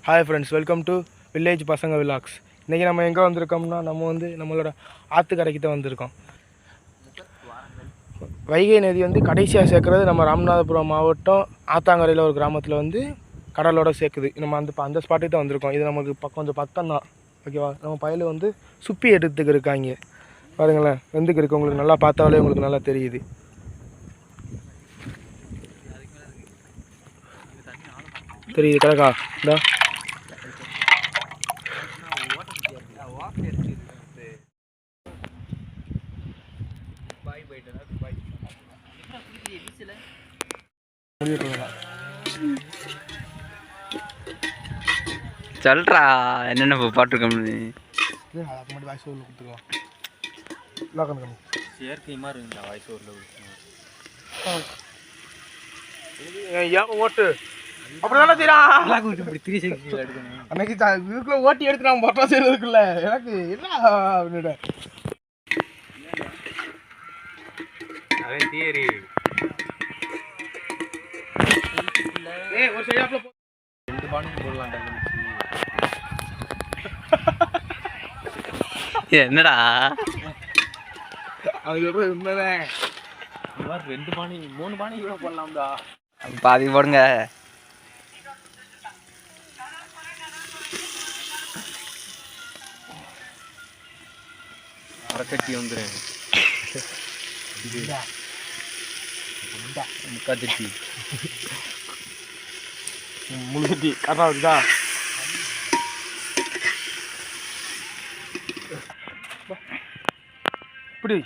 Hi friends, welcome to village பசங்க vlogs. இன்றைக்கி நம்ம எங்கே வந்திருக்கோம்னா, நம்மளோட ஆற்றுக்கரைக்கு தான் வந்திருக்கோம். வைகை நதி கடைசியாக சேர்க்குறது நம்ம ராமநாதபுரம் மாவட்டம் ஆத்தாங்கரையில் ஒரு கிராமத்தில் கடலோட சேர்க்குது. நம்ம அந்த ஸ்பாட்டுக்கு தான் வந்திருக்கோம். இது நமக்கு கொஞ்சம் பக்கம் தான், ஓகேவா. நம்ம பயில சுப்பி எடுத்துக்கு இருக்காங்க பாருங்களேன். வெந்துக்கு இருக்கு, உங்களுக்கு நல்லா பார்த்தாலே உங்களுக்கு நல்லா தெரியுது. தெரியுது கிடக்கா? இந்தா சொல்றா என்னென்ன பாட்டுருக்கோம்னு வாய்ஸ் ஓவரில் கொடுத்துருவோம். செயற்கை மாதிரி இருந்தா வாய்ஸ் ஓவரில் ஓட்டு அப்படிதானே அன்னைக்கு இதுக்குள்ள ஓட்டி எடுத்து நான் பட்டா செய்யறதுக்குள்ள எனக்கு என்ன அப்படின்னுட தியரி ஒரு சரியாப்ல 2 பானை போடலாம்டா. என்னடா அது உண்மைதான். 2 பானை 3 பானை கூட போடலாம்டா. பாதி போடுங்க. அரைக்கட்டி வந்துடுறேன். முக்காத்தட்டி முழுக்கட்டி கரெக்டாக இருக்குதா? இப்படி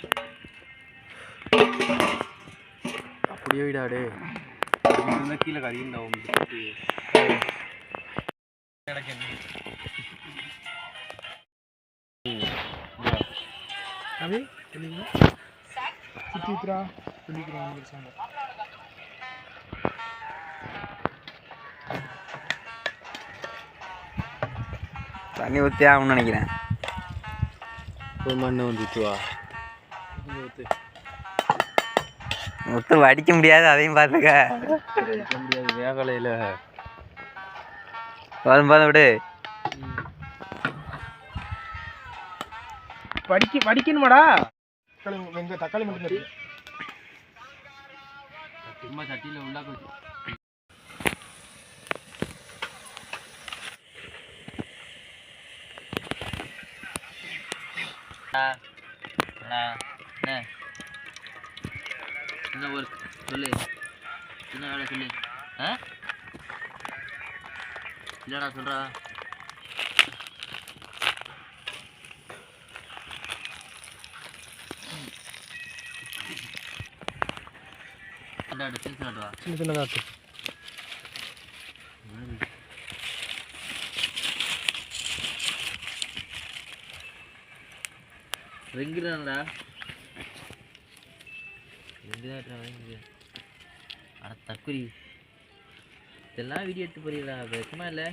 அப்படியே விடாடே கீழே கறியுண்டா அப்படி சுற்றிக்கிறா சொல்லிக்கிறோம். தண்ணி ஊற்றி ஆகணும்னு நினைக்கிறேன். மண்ணை வந்துச்சுவா முத்து வடிக்க முடியாது, அதையும் பார்த்துக்க முடியாது. வேகலையில் பாதம் விடு. வடிக்கணுமாடா? தக்காளி மட்டும் சும்மா சட்டியில் உள்ளாக்க என்ன ஒரு சொல்லு, என்ன வேலை சொல்லு. இல்லடா சொல்றா. சின்ன சின்னதாட்டு ரெங்குதான்டா. அட தக்குரி, இதெல்லாம் வீடியோ எடுத்து போறீங்களா? வெக்கமா இல்லை?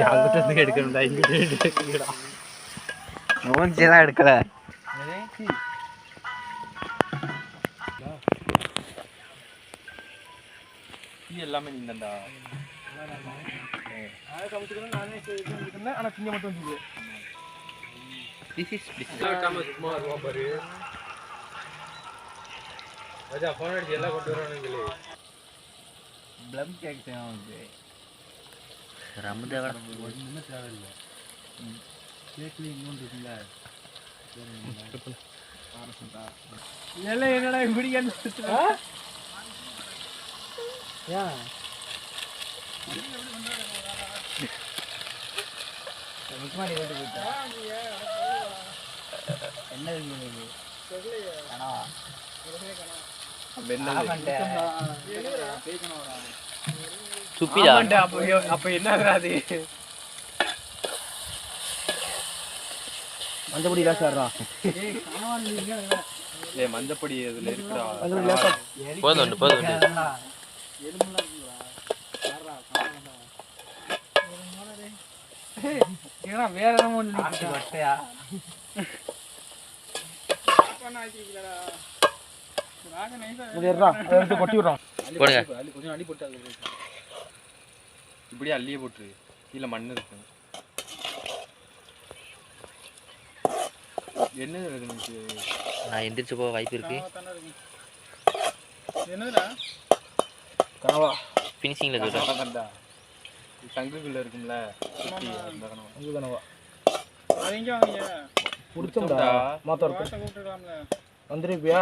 அங்கிட்ட எடுக்கணும்டா, இங்கிட்ட மூஞ்சியெல்லாம் எடுக்கல. எல்லாமே நீந்தா சமைச்சுக்கணும். ஆனால் திங்க மட்டும் வந்து ஃபோன் அடிச்சு எல்லாம் கொண்டு வரானுங்களே. ப்ளம் கேக் தேவை. ரம்மதேவா ஒன்றுமே தேவையில்லை. கேக்கில் இன்னொன்று இருக்குல்ல, எல்லாம் என்னடா இப்படி முக்கியமாக ஓட்டு போயிட்டா என்ன சுப்பிடா. அப்ப என்ன அது மஞ்சப்பொடி காசு வர்றா. மஞ்சப்பொடி இதில் இருக்குடா. அதில் லேசாக போதும் போதும் வேற என்ன வட்டையா அதை எடுத்து கொட்டி விட்றோம். போடுங்க. கொஞ்சம் அள்ளி போட்டு இப்படியே அள்ளியே போட்டுரு. கீழே மண் இருக்கும். என்ன இருக்கு? நான் எந்திரிச்சு போக வாய்ப்பு இருக்கு. என்னதுடா கனவா ஃபினிஷிங்கில் சொல்கிறேன். கண்டா சங்குக்குள்ள இருக்கும்ல அந்த கனவா. அங்கு கனவா அது எங்கே வாங்கிய பிடிச்சோம்டா. மாத்தா இருக்கும் கூப்பிட்டுக்கலாம்ல. வந்துருப்பியா?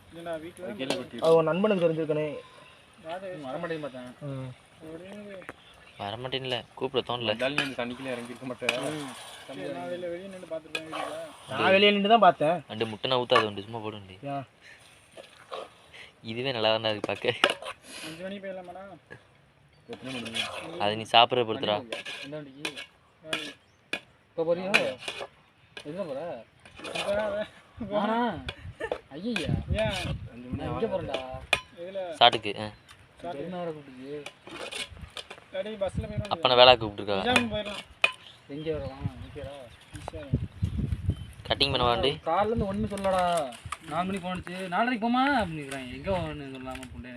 இல்லைடா வீட்டில் கேள்விப்பட்டி அது உன் நண்பனுக்கு தெரிஞ்சிருக்கனே. வரமாட்டேன்னு பார்த்தேன். வரமாட்டேன்னு இல்லை, கூப்பிட தோணல. நீ அந்த தண்ணிக்குள்ளே இறங்கி இருக்க மாட்டேன். நான் வெளியே நின்று பார்த்துருப்பேன் வீட்டில். நான் வெளியே நின்று தான் பார்த்தேன். ரெண்டு முட்டைனா ஊற்றாது உண்டு, சும்மா போடுண்டி. ஏன் இதுவே நல்லா தானே இருக்கு பார்க்க. 5 மணிக்கு போயிடலாமாடா? எத்தனை மணி? அது நீ சாப்பிட்ற பொறுத்துடா. எந்த வண்டிக்கு இப்போ போறியா? எங்கே போகிற? போனா ஐயா ஏன் 5 மணி எங்கே போகிறேன்டா? இதில் சாட்டுக்கு என்ன வர கூப்பிட்டு டேடி பஸ்ஸில் போயிடும். அப்பனை வேலை கூப்பிட்டுருக்காங்க. நிஜாம் போயிடலாம். எங்கே வரலாம்? ஓகேடா ஈஸியாக கட்டிங் பண்ண வாண்டி. காலிலேருந்து ஒன்றும் சொல்லடா. 4 மணிக்கு போனுச்சு. 4:30 போமா அப்படிங்கிறாங்க. எங்கே ஒன்று சொல்லாமல் புண்டை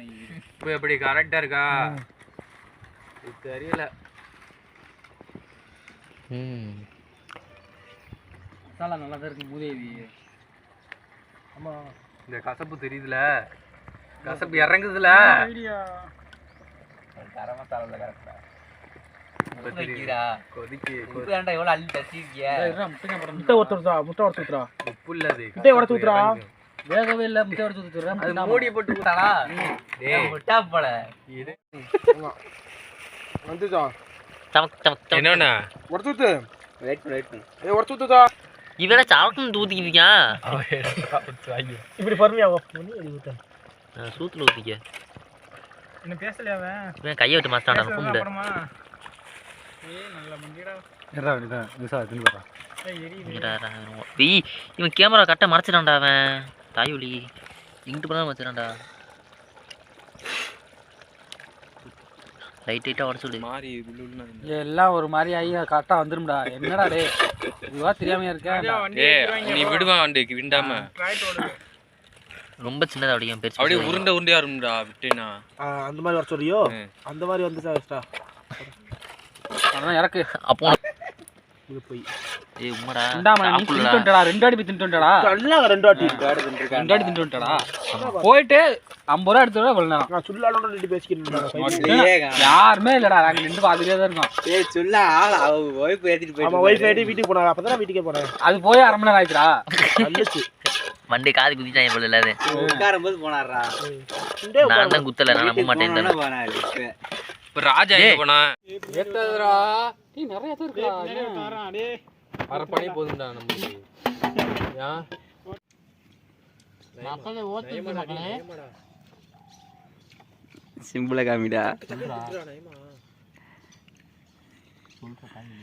இப்போ எப்படி கரெக்டாக இருக்கா? தெரியல. மசாலா நல்லா தான் இருக்கு மூதேவி. ஆமாம் இந்த கசப்பு தெரியுதுல, கசப்பு இறங்குதுல. தர மசாலா கரெக்டா கொதிக்கு அள்ளி தச்சிருக்கிய. முட்டை ஒருத்தர் முட்டை உடச்சு ஊத்துறா. உப்பு இல்லாது முட்டையை உடச்சு ஊத்துறா. வேகவே இல்லை. முட்டை உடச்சு ஊற்றுறேன். அது மூடி போட்டு ஊத்தானா? முட்டா போல இது வந்துச்சா என்னண்ணா உடச்சு ஊத்து. வெயிட் பண்ணு. உடச்சு ஊத்துதா. இவர சாப்பிட்டு ஊத்திக்கிறியா? இப்படி பொறுமையா சூத்துல ஊத்திக்க. இன்னும் பேசலையா அவன்? இவன் கையை விட்டு மாஸ்டாண்டா கும்பிடு. அப்புறமா நல்ல மண்டிடா. இவன் கேமரா கரெக்டாக மறைச்சிடான்டா. அவன் தாய்வலி இங்கிட்டு போனா மறைச்சிடான்டா. லைட்டாக உடச்சு விடு. மாறி எல்லாம் ஒரு மாதிரி ஆகி கரெக்டாக வந்துரும்டா. என்னடா டே இதுவா தெரியாமையா இருக்கேன். நீ விடுவான் வண்டிக்கு விண்டாம ரொம்ப சின்னதா அப்படியே பெருசு அப்படியே உருண்டை உருண்டையா இருக்கும்டா விட்டேனா. அந்த மாதிரி வர சொல்றியோ? அந்த மாதிரி வந்து சார் அதான் இறக்கு. அப்போ இது போய் ஏய் உம்மடா இந்தாம நீ தின்னுட்டடா. 2 அடி தின்னுட்டடா. நல்லா 2 வாட்டி 2 அடி தின்னுட்டடா. போயிட்டு 50 ரூபா எடுத்துடா. இவ்வளவு நேரம் நான் சுல்லாலோட ரெடி பேசிக்கிட்டு யாருமே இல்லடா. நாங்க நின்று பார்த்துட்டே தான் இருக்கோம். ஏய் சொல்ல ஆள அவ வைஃப் ஏத்திட்டு போய். ஆமா வைஃப் ஏத்தி வீட்டுக்கு போனாங்க. அப்பதான் வீட்டுக்கே போறேன். அது போய் 1/2 மணி நேரம் ஆயிடுடா. நல்லச்சு வண்டி காது குதிச்சாங்க போல இல்லாத. உட்காரும்போது போனாரா? நான் தான் குத்தல. நான் நம்ப மாட்டேன். இப்ப ராஜா எங்க போனா? ஏத்ததுடா. நீ நிறைய பேர் இருக்கா. வரான் டேய். அரப்பணி போதும்டா நமக்கு. யா மக்களே ஓத்து மக்களே. சிம்பிளா காமிடா. சொல்றா காமி.